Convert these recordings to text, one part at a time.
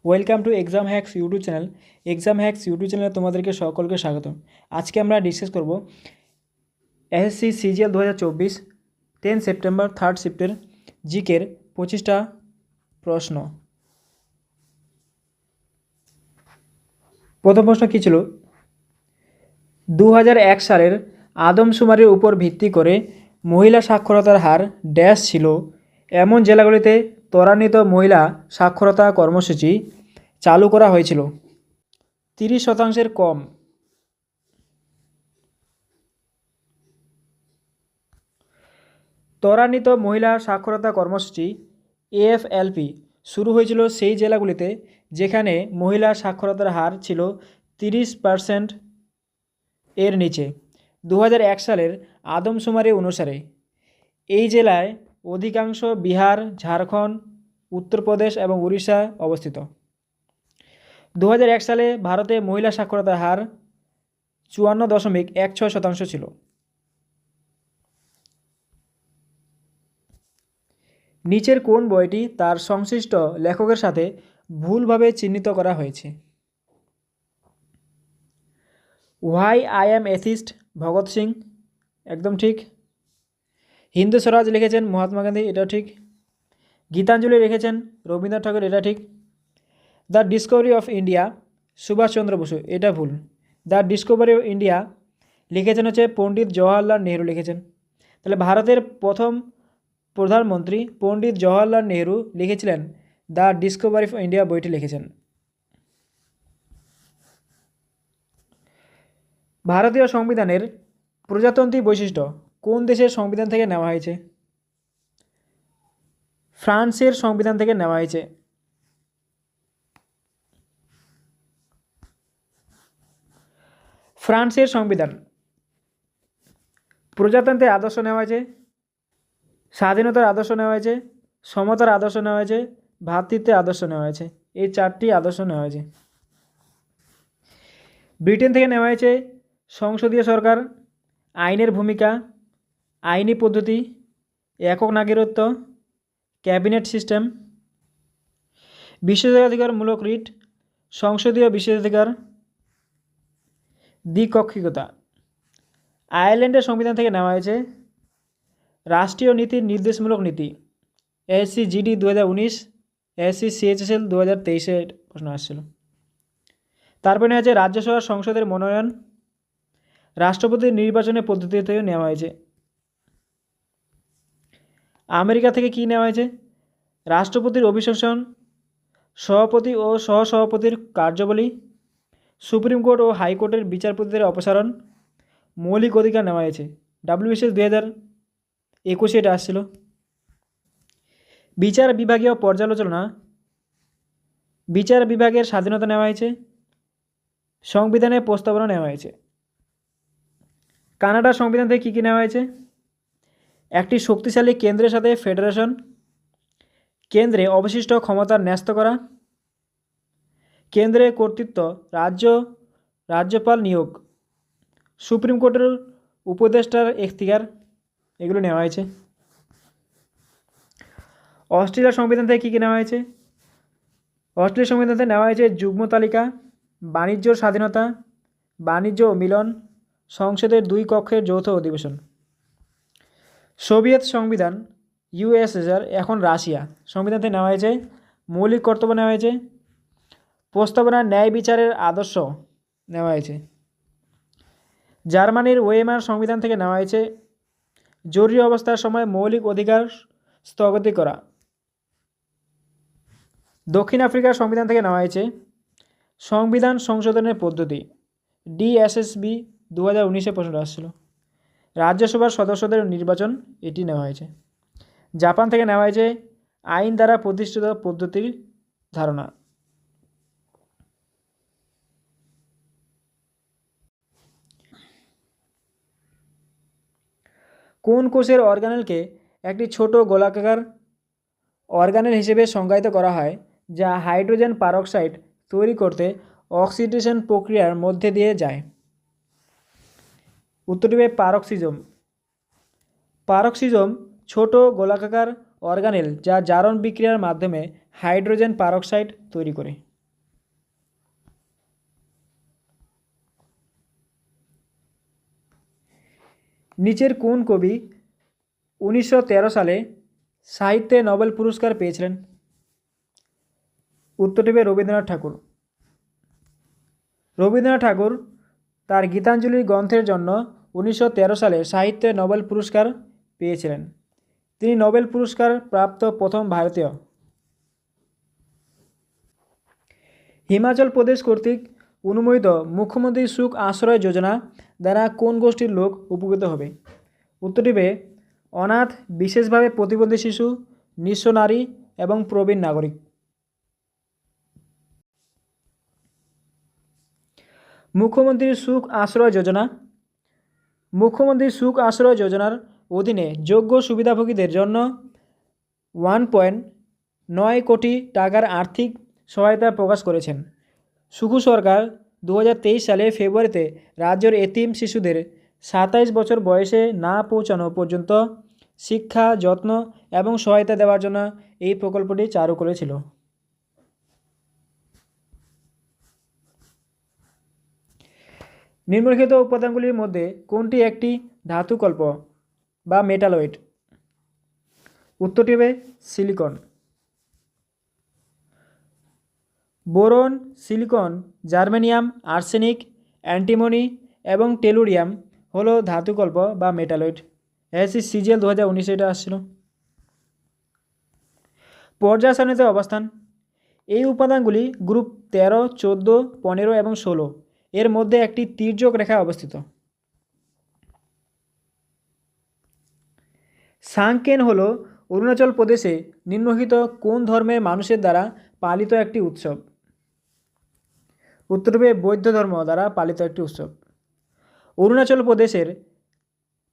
Welcome to exam hacks YouTube channel. Exam hacks YouTube চ্যানেলে তোমাদেরকে সকলকে স্বাগত। আজকে আমরা ডিসকাস করব এসএসসি সিজিএল 2024 10 সেপ্টেম্বর 3rd শিফটের জিকের 25টা প্রশ্ন। প্রথম প্রশ্ন কী ছিল? 2001 সালের আদমশুমারির উপর ভিত্তি করে মহিলা সাক্ষরতার হার ড্যাশ ছিল এমন জেলাগুলিতে ত্বরান্বিত মহিলা সাক্ষরতা কর্মসূচি চালু করা হয়েছিল। 30% কম। ত্বরান্বিত মহিলা সাক্ষরতা কর্মসূচি AFLP শুরু হয়েছিল সেই জেলাগুলিতে যেখানে মহিলা সাক্ষরতার হার ছিল 30% এর নিচে। 2001 সালের আদমশুমারি অনুসারে এই জেলায় অধিকাংশ বিহার, ঝাড়খণ্ড, উত্তরপ্রদেশ এবং উড়িষ্যা অবস্থিত। 2001 সালে ভারতে মহিলা সাক্ষরতার হার 54.16% ছিল। নিচের কোন বইটি তার সংশ্লিষ্ট লেখকের সাথে ভুলভাবে চিহ্নিত করা হয়েছে? Why I am atheist, Bhagat Singh, একদম ঠিক। হিন্দু স্বরাজ লিখেছেন মহাত্মা গান্ধী, এটাও ঠিক। গীতাঞ্জলি লিখেছেন রবীন্দ্রনাথ ঠাকুর, এটা ঠিক। The discovery of India, Subhas Chandra Bose, এটা ভুল। দ্য ডিসকভারি অফ ইন্ডিয়া লিখেছেন হচ্ছে পণ্ডিত জওহরলাল নেহরু লিখেছেন। তাহলে ভারতের প্রথম প্রধানমন্ত্রী পণ্ডিত জওহরলাল নেহরু লিখেছিলেন দ্য ডিসকভারি অফ ইন্ডিয়া বইটি লিখেছেন। ভারতীয় সংবিধানের প্রজাতন্ত্রী বৈশিষ্ট্য কোন দেশের সংবিধান থেকে নেওয়া হয়েছে? ফ্রান্সের সংবিধান থেকে নেওয়া হয়েছে। ফ্রান্সের সংবিধান প্রজাতন্ত্রের আদর্শ নেওয়া হয়েছে, স্বাধীনতার আদর্শ নেওয়া হয়েছে, সমতার আদর্শ নেওয়া হয়েছে, ভ্রাতৃত্বের আদর্শ নেওয়া হয়েছে। এই 4টি আদর্শ নেওয়া হয়েছে। ব্রিটেন থেকে নেওয়া হয়েছে সংসদীয় সরকার, আইনের ভূমিকা, আইনি পদ্ধতি, একক নাগরিকত্ব, ক্যাবিনেট সিস্টেম, বিশেষাধিকারমূলক রিট, সংসদীয় বিশেষাধিকার, দ্বিকক্ষিকতা। আয়ারল্যান্ডের সংবিধান থেকে নেওয়া হয়েছে রাষ্ট্রীয় নীতির নির্দেশমূলক নীতি, এসএসসি জিডি 2019, এসএসসি সিএইচএসএল 2023 প্রশ্ন আসছিল। তারপরে নেওয়া হয়েছে রাজ্যসভা সংসদের মনোনয়ন, রাষ্ট্রপতির নির্বাচনের পদ্ধতিতেও নেওয়া হয়েছে। আমেরিকা থেকে কি নেওয়া হয়েছে? রাষ্ট্রপতির অভিশাসন, সভাপতি ও সহসভাপতির কার্যাবলী, সুপ্রিম কোর্ট ও হাইকোর্টের বিচারপতিদের অপসারণ, মৌলিক অধিকার নেওয়া হয়েছে। WBCS 2021 এটা আসছিল। বিচার বিভাগীয় পর্যালোচনা, বিচার বিভাগের স্বাধীনতা নেওয়া হয়েছে, সংবিধানের প্রস্তাবনা নেওয়া হয়েছে। কানাডার সংবিধান থেকে কী কী নেওয়া হয়েছে? একটি শক্তিশালী কেন্দ্রের সাথে ফেডারেশন, কেন্দ্রে অবশিষ্ট ক্ষমতা ন্যস্ত করা, কেন্দ্রের কর্তৃত্ব, রাজ্যপাল নিয়োগ, সুপ্রিম কোর্টের উপদেষ্টার এখতিয়ার, এগুলো নেওয়া হয়েছে। অস্ট্রেলিয়ার সংবিধান থেকে কী কী নেওয়া হয়েছে? অস্ট্রেলিয়ার সংবিধান থেকে নেওয়া হয়েছে যুগ্ম তালিকা, বাণিজ্য স্বাধীনতা, বাণিজ্য ও মিলন, সংসদের 2 কক্ষের যৌথ অধিবেশন। সোভিয়েত সংবিধান, USSR, এখন রাশিয়া, সংবিধান থেকে নেওয়া হয়েছে মৌলিক কর্তব্য নেওয়া হয়েছে, প্রস্তাবনা ন্যায় বিচারের আদর্শ নেওয়া হয়েছে। জার্মানির ওয়েমার সংবিধান থেকে নেওয়া হয়েছে জরুরি অবস্থার সময় মৌলিক অধিকার স্থগিত করা। দক্ষিণ আফ্রিকার সংবিধান থেকে নেওয়া হয়েছে সংবিধান সংশোধনের পদ্ধতি, DSSB 2019 প্রশ্ন আসছিল। রাজ্যসভার সদস্যদের নির্বাচন, এটি নেওয়া হয়েছে। জাপান থেকে নেওয়া হয়েছে আইন দ্বারা প্রতিষ্ঠিত পদ্ধতির ধারণা। কোন কোষের অর্গানেলকে একটি ছোট গোলাকার অর্গানেল হিসেবে সংজ্ঞায়িত করা হয় যা হাইড্রোজেন পারক্সাইড তৈরি করতে অক্সিডেশন প্রক্রিয়ার মধ্যে দিয়ে যায়? উত্তরটি হবে পারক্সিজম। পারক্সিজম ছোট গোলাকার অর্গানেল যা জারণ বিক্রিয়ার মাধ্যমে হাইড্রোজেন পারক্সাইড তৈরি করে। নিচের কোন কবি 1913 সালে সাহিত্যে নোবেল পুরস্কার পেয়েছিলেন? উত্তরটি হবে রবীন্দ্রনাথ ঠাকুর। রবীন্দ্রনাথ ঠাকুর তার গীতাঞ্জলি গ্রন্থের জন্য 1913 সালে সাহিত্যে নোবেল পুরস্কার পেয়েছিলেন। তিনি নোবেল পুরস্কার প্রাপ্ত প্রথম ভারতীয়। হিমাচল প্রদেশ কর্তৃক অনুমোদিত মুখ্যমন্ত্রী সুখ আশ্রয় যোজনা দ্বারা কোন গোষ্ঠীর লোক উপকৃত হবে? উত্তরটি হবে অনাথ, বিশেষভাবে প্রতিবন্ধী শিশু, নিঃস্ব নারী এবং প্রবীণ নাগরিক। মুখ্যমন্ত্রী সুখ আশ্রয় যোজনা। মুখ্যমন্ত্রী সুখ আশ্রয় যোজনার অধীনে যোগ্য সুবিধাভোগীদের জন্য 1.9 কোটি টাকার আর্থিক সহায়তা প্রকাশ করেছেন। সুখু সরকার 2023 সালে ফেব্রুয়ারিতে রাজ্যের এতিম শিশুদের 27 বছর বয়সে না পৌঁছানো পর্যন্ত শিক্ষা, যত্ন এবং সহায়তা দেওয়ার জন্য এই প্রকল্পটি চালু করেছিল। নিম্নলিখিত উপাদানগুলির মধ্যে কোনটি একটি ধাতুকল্প বা মেটালয়েড? উত্তরটি হবে silicon. Boron, silicon, germanium, arsenic, antimony এবং টেলুরিয়াম হলো ধাতুকল্প বা মেটালয়েড। এসি সিজিএল 2019 এটা আসছিল। পর্যায় সারণীতে অবস্থান। এই উপাদানগুলি গ্রুপ 13, 14, 15 এবং 16 এর মধ্যে একটি তির্যক রেখা অবস্থিত। সাংকেন হল অরুণাচল প্রদেশে নিম্নলিখিত কোন ধর্মের মানুষের দ্বারা পালিত একটি উৎসব? উত্তর হবে বৌদ্ধ ধর্ম দ্বারা পালিত একটি উৎসব। অরুণাচল প্রদেশের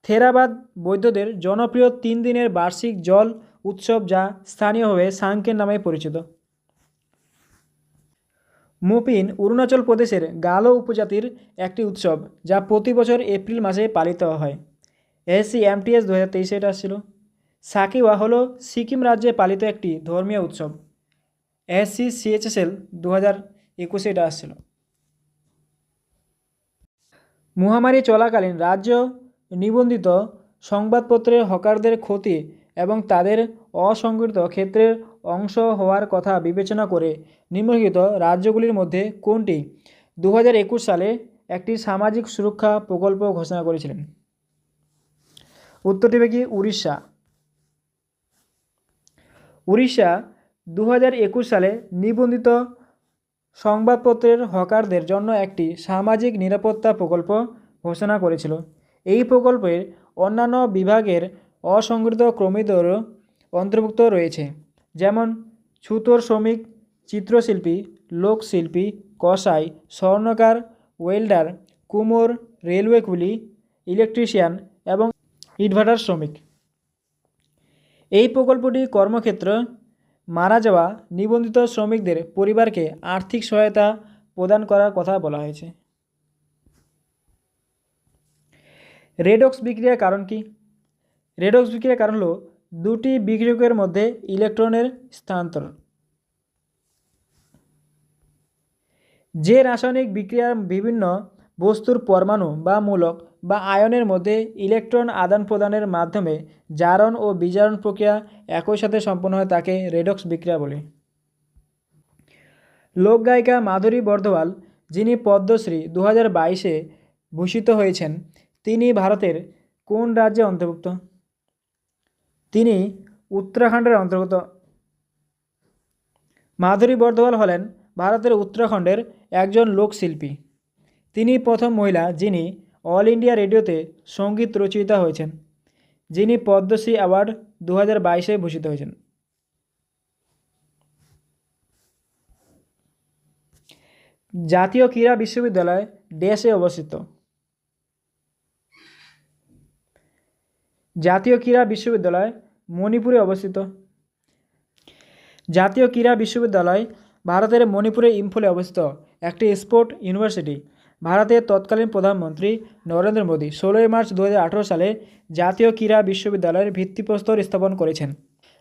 থেরাবাদ বৌদ্ধদের জনপ্রিয় 3 দিনের বার্ষিক জল উৎসব যা স্থানীয়ভাবে সাংকেন নামে পরিচিত। মুপিন অরুণাচল প্রদেশের গালো উপজাতির একটি উৎসব যা প্রতি বছর এপ্রিল মাসে পালিত হয়। এসসি এমটিএস 2023 এটা ছিল। সাকিওয়া হলো সিকিম রাজ্যে পালিত একটি ধর্মীয় উৎসব। এসসি সিএইচএসএল 2021 এটা আসছিল। মহামারী চলাকালীন রাজ্য নিবন্ধিত সংবাদপত্রের হকারদের ক্ষতি এবং তাদের অসংগঠিত ক্ষেত্রের অংশ হওয়ার কথা বিবেচনা করে নিম্নলিখিত রাজ্যগুলির মধ্যে কোনটি 2021 সালে একটি সামাজিক সুরক্ষা প্রকল্প ঘোষণা করেছিলেন? উত্তরটি হবে কি উড়িষ্যা। উড়িষ্যা 2021 সালে নিবন্ধিত সংবাদপত্রের হকারদের জন্য একটি সামাজিক নিরাপত্তা প্রকল্প ঘোষণা করেছিল। এই প্রকল্পের অন্যান্য বিভাগের অসংগঠিত কর্মীদেরও অন্তর্ভুক্ত রয়েছে, যেমন ছুতোর শ্রমিক, চিত্রশিল্পী, লোকশিল্পী, কসাই, স্বর্ণকার, ওয়েল্ডার, কুমোর, রেলওয়ে কুলি, ইলেকট্রিশিয়ান এবং ইটভাটার শ্রমিক। এই প্রকল্পটি কর্মক্ষেত্র মারা যাওয়া নিবন্ধিত শ্রমিকদের পরিবারকে আর্থিক সহায়তা প্রদান করার কথা বলা হয়েছে। রেডক্স বিক্রিয়ার কারণ কি? রেডক্স বিক্রিয়ার কারণ হলো দুটি বিক্রিয়কের মধ্যে ইলেকট্রনের স্থানান্তর। যে রাসায়নিক বিক্রিয়ার বিভিন্ন বস্তুর পরমাণু বা মূলক বা আয়নের মধ্যে ইলেকট্রন আদান প্রদানের মাধ্যমে জারণ ও বিজারণ প্রক্রিয়া একই সাথে সম্পন্ন হয় তাকে রেডক্স বিক্রিয়া বলে। লোকগায়িকা মাধুরী বর্ধওয়াল, যিনি পদ্মশ্রী 2022-এ ভূষিত হয়েছেন, তিনি ভারতের কোন রাজ্যে অন্তর্ভুক্ত? তিনি উত্তরাখণ্ডের অন্তর্গত। মাধুরী বর্ধওয়াল হলেন ভারতের উত্তরাখণ্ডের একজন লোকশিল্পী। তিনি প্রথম মহিলা যিনি অল ইন্ডিয়া রেডিওতে সঙ্গীত রচয়িতা হয়েছেন, যিনি পদ্মশ্রী অ্যাওয়ার্ড 2022-এ ভূষিত হয়েছেন। জাতীয় ক্রীড়া বিশ্ববিদ্যালয় দেশে অবস্থিত। জাতীয় ক্রীড়া বিশ্ববিদ্যালয় মণিপুরে অবস্থিত। জাতীয় ক্রীড়া বিশ্ববিদ্যালয় ভারতের মণিপুরের ইম্ফলে অবস্থিত একটি স্পোর্ট ইউনিভার্সিটি। ভারতের তৎকালীন প্রধানমন্ত্রী নরেন্দ্র মোদী 16 মার্চ 2018 সালে জাতীয় ক্রীড়া বিশ্ববিদ্যালয়ের ভিত্তিপ্রস্তর স্থাপন করেছেন।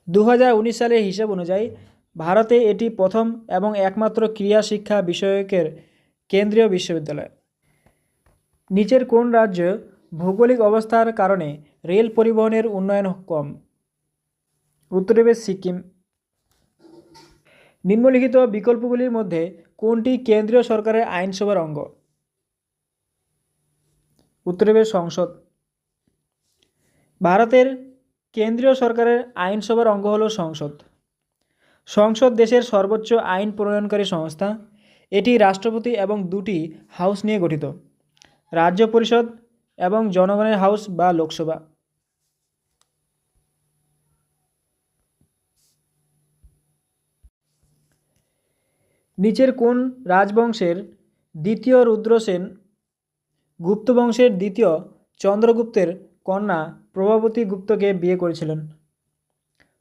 2019 সালের হিসাব অনুযায়ী ভারতে এটি প্রথম এবং একমাত্র ক্রীড়া শিক্ষা বিষয়কের কেন্দ্রীয় বিশ্ববিদ্যালয়। নিচের কোন রাজ্য ভৌগোলিক অবস্থার কারণে রেল পরিবহনের উন্নয়ন কম? উত্তর হবে সিকিম। নিম্নলিখিত বিকল্পগুলির মধ্যে কোনটি কেন্দ্রীয় সরকারের আইনসভার অঙ্গ? উত্তর হবে সংসদ। ভারতের কেন্দ্রীয় সরকারের আইনসভার অঙ্গ হল সংসদ। সংসদ দেশের সর্বোচ্চ আইন প্রণয়নকারী সংস্থা। এটি রাষ্ট্রপতি এবং দুটি হাউস নিয়ে গঠিত, রাজ্য পরিষদ এবং জনগণের হাউস বা লোকসভা। নিচের কোন রাজবংশের দ্বিতীয় রুদ্রসেন গুপ্ত বংশের দ্বিতীয় চন্দ্রগুপ্তের কন্যা প্রভাবতী গুপ্তকে বিয়ে করেছিলেন?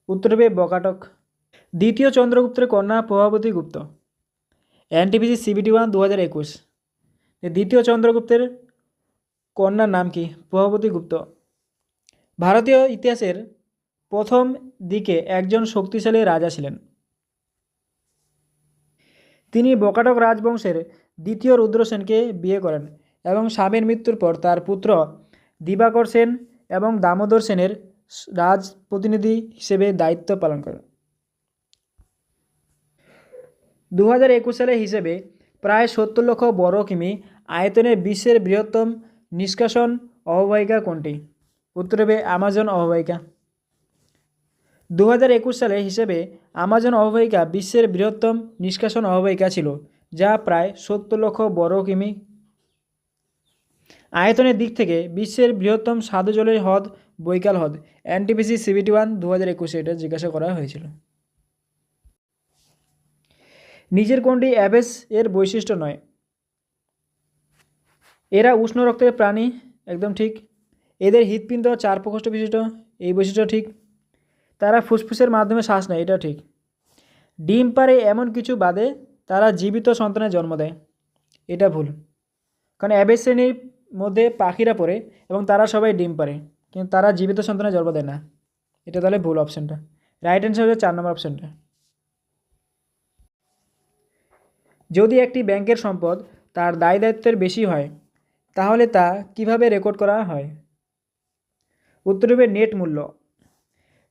উত্তর হবে বকাটক। দ্বিতীয় চন্দ্রগুপ্তের কন্যা প্রভাবতী গুপ্ত। NTPC CBT 1 2021। দ্বিতীয় চন্দ্রগুপ্তের কন্যার নাম কি? প্রভাবতী গুপ্ত। ভারতীয় ইতিহাসের প্রথম দিকে একজন শক্তিশালী রাজা ছিলেন। তিনি বকাটক রাজবংশের দ্বিতীয় রুদ্রসেনকে বিয়ে করেন এবং স্বামীর মৃত্যুর পর তার পুত্র দিবাকর সেন এবং দামোদর সেনের রাজপ্রতিনিধি হিসেবে দায়িত্ব পালন করেন। 2021 সালের হিসেবে প্রায় 70 লক্ষ বর্গ কিমি আয়তনের বিশ্বের বৃহত্তম নিষ্কাশন অববাহিকা কোনটি? উত্তর হবে আমাজন অববাহিকা। 2021 সালের হিসেবে আমাজন অববাহিকা বিশ্বের বৃহত্তম নিষ্কাশন অববাহিকা ছিল, যা প্রায় 70 লক্ষ বর্গ কিমি। আয়তনের দিক থেকে বিশ্বের বৃহত্তম স্বাদু জলের হ্রদ বৈকাল হ্রদ। এনটিপিসি CBT 1 2021 এটা জিজ্ঞাসা করা হয়েছিল। নিচের কোনটি অ্যাবেস এর বৈশিষ্ট্য নয়? এরা উষ্ণ রক্তের প্রাণী, একদম ঠিক। এদের হৃৎপিণ্ড 4 প্রকোষ্ঠ বিশিষ্ট, এই বৈশিষ্ট্য ঠিক। তারা ফুসফুসের মাধ্যমে শ্বাস নেয়, এটা ঠিক। ডিম পারে এমন কিছু বাদে তারা জীবিত সন্তানের জন্ম দেয়, এটা ভুল। কারণ অ্যাবেস শ্রেণীর মধ্যে পাখিরা পড়ে এবং তারা সবাই ডিম পারে, কিন্তু তারা জীবিত সন্তানের জন্ম দেয় না, এটা তাহলে ভুল অপশানটা। রাইট অ্যান্সার হচ্ছে 4 নম্বর অপশানটা। যদি একটি ব্যাংকের সম্পদ তার দায় দায়িত্বের বেশি হয় তাহলে তা কিভাবে রেকর্ড করা হয়? উত্তর হবে নেট মূল্য।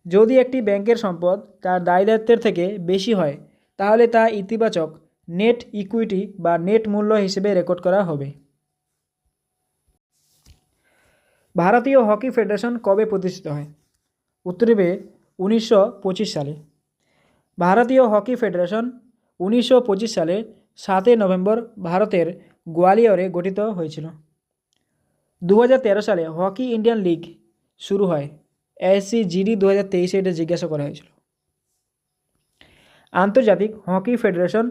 যদি একটি ব্যাংকের সম্পদ তার দায় দায়িত্বের থেকে বেশি হয় তাহলে তা ইতিবাচক নেট ইকুইটি বা নেট মূল্য হিসেবে রেকর্ড করা হবে। ভারতীয় হকি ফেডারেশন কবে প্রতিষ্ঠিত হয়? উত্তর হবে 1925 সালে। ভারতীয় হকি ফেডারেশন 1925 সালে 7 নভেম্বর ভারতের গোয়ালিয়রে গঠিত হয়েছিল। 2013 সালে হকি ইন্ডিয়ান লিগ শুরু হয়। SCGD 2023 এটা জিজ্ঞাসা করা হয়েছিল। আন্তর্জাতিক হকি ফেডারেশন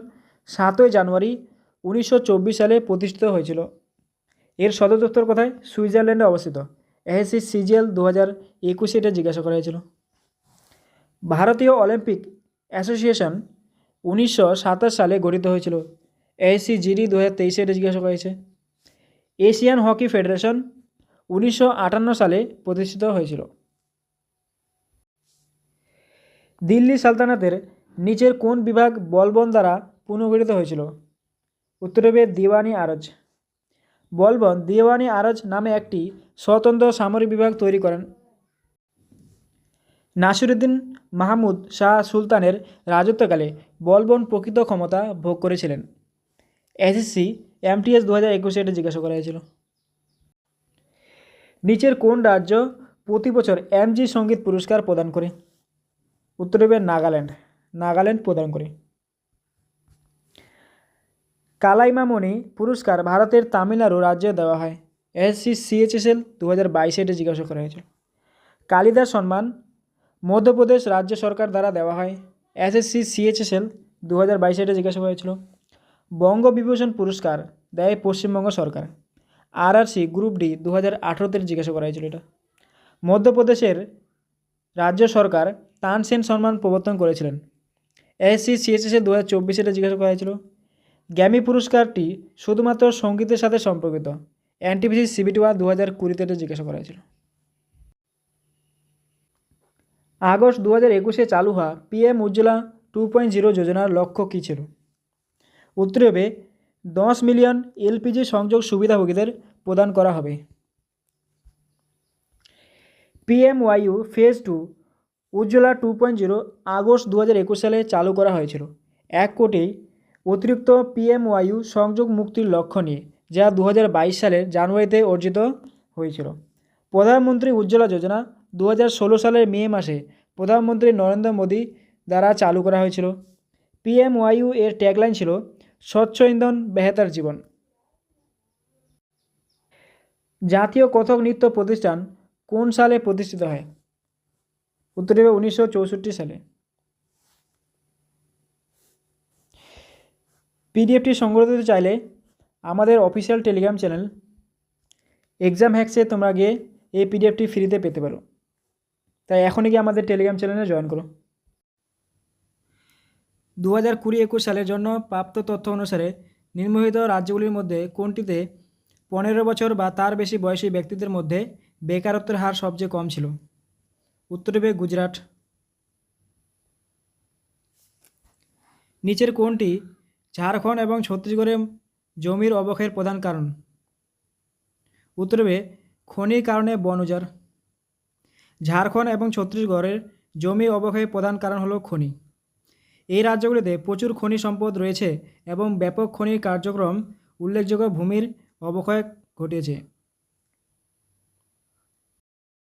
7 জানুয়ারি 1924 সালে প্রতিষ্ঠিত হয়েছিল। এর সদর দপ্তর কোথায়? সুইজারল্যান্ডে অবস্থিত। SCCGL 2021 এটা জিজ্ঞাসা করা হয়েছিল। ভারতীয় অলিম্পিক অ্যাসোসিয়েশন 1927 সালে গঠিত হয়েছিল। SCGD 2023 এটা জিজ্ঞাসা করা হয়েছে। এশিয়ান হকি ফেডারেশন 1958 সালে প্রতিষ্ঠিত হয়েছিল। দিল্লি সালতানাতের নিচের কোন বিভাগ বলবন দ্বারা পুনর্গঠিত হয়েছিল? উত্তর হবে দিওয়ানি আরজ। বলবন দিওয়ানি আরজ নামে একটি স্বতন্ত্র সামরিক বিভাগ তৈরি করেন। নাসিরুদ্দিন মাহমুদ শাহ সুলতানের রাজত্বকালে বলবন প্রকৃত ক্ষমতা ভোগ করেছিলেন। SSC MTS 2021 এটা জিজ্ঞাসা করা হয়েছিল। নিচের কোন রাজ্য প্রতি বছর MG সঙ্গীত পুরস্কার প্রদান করে? উত্তর হবে নাগাল্যান্ড। নাগাল্যান্ড প্রদান করে। কালাইমামণি পুরস্কার ভারতের তামিলনাড়ু রাজ্যে দেওয়া হয়। SCCHSL 2022 এটা জিজ্ঞাসা করা হয়েছিল। কালিদাস সম্মান মধ্যপ্রদেশ রাজ্য সরকার দ্বারা দেওয়া হয়। SSC CHSL 2022 এটা জিজ্ঞাসা করা হয়েছিল। বঙ্গবিভূষণ পুরস্কার দেয় পশ্চিমবঙ্গ সরকার। RRC গ্রুপ D 2018-তে জিজ্ঞাসা করা হয়েছিল। এটা মধ্যপ্রদেশের রাজ্য সরকার তানসেন সম্মান প্রবর্তন করেছিলেন। SSC CHSL 2024 এটা জিজ্ঞাসা করা হয়েছিল। গ্র্যামি পুরস্কারটি শুধুমাত্র সঙ্গীতের সাথে সম্পর্কিত। NTPC CBT 1 2020-তে এটা জিজ্ঞাসা করা হয়েছিল। আগস্ট 2021-এ চালু হওয়া PM উজ্জ্বলা 2.0 যোজনার লক্ষ্য কী ছিল? উত্তর হবে 10 মিলিয়ন LPG সংযোগ সুবিধাভোগীদের প্রদান করা হবে। পিএমওয়াইইউ ফেজ 2 উজ্জ্বলা 2.0 আগস্ট 2021 সালে চালু করা হয়েছিল 1 কোটি অতিরিক্ত পিএমওয়াইইউ সংযোগ মুক্তির লক্ষ্য নিয়ে, যা 2022 সালের জানুয়ারিতে অর্জিত হয়েছিল। প্রধানমন্ত্রী উজ্জ্বলা যোজনা 2016 সালের মে মাসে প্রধানমন্ত্রী নরেন্দ্র মোদী দ্বারা চালু করা হয়েছিল। পিএমওয়াইইউ এর ট্যাগলাইন ছিল স্বচ্ছ ইন্ধন বেহতার জীবন। জাতীয় কথক নৃত্য প্রতিষ্ঠান কোন সালে প্রতিষ্ঠিত হয়? উত্তর দেবে 1964 সালে। পিডিএফটি সংগ্রহ করতে চাইলে আমাদের অফিসিয়াল টেলিগ্রাম চ্যানেল এক্সাম হ্যাক্সে তোমরা গিয়ে এই পিডিএফটি ফ্রিতে পেতে পারো। তাই এখনই গিয়ে আমাদের টেলিগ্রাম চ্যানেলে জয়েন করো। 2020-21 সালের জন্য প্রাপ্ত তথ্য অনুসারে নিম্নলিখিত রাজ্যগুলির মধ্যে কোনটিতে 15 বছর বা তার বেশি বয়সী ব্যক্তিদের মধ্যে বেকারত্বের হার সবচেয়ে কম ছিল? উত্তর দেবে গুজরাট। নিচের কোনটি ঝাড়খণ্ড এবং ছত্তিশগড়ে জমির অবক্ষয়ের প্রধান কারণ? উত্তর দেবে খনির কারণে বন উজাড়। ঝাড়খণ্ড এবং ছত্তিশগড়ের জমি অবক্ষয়ের প্রধান কারণ হলো খনি। এই রাজ্যগুলিতে প্রচুর খনি সম্পদ রয়েছে এবং ব্যাপক খনির কার্যক্রম উল্লেখযোগ্য ভূমির অবক্ষয় ঘটিয়েছে।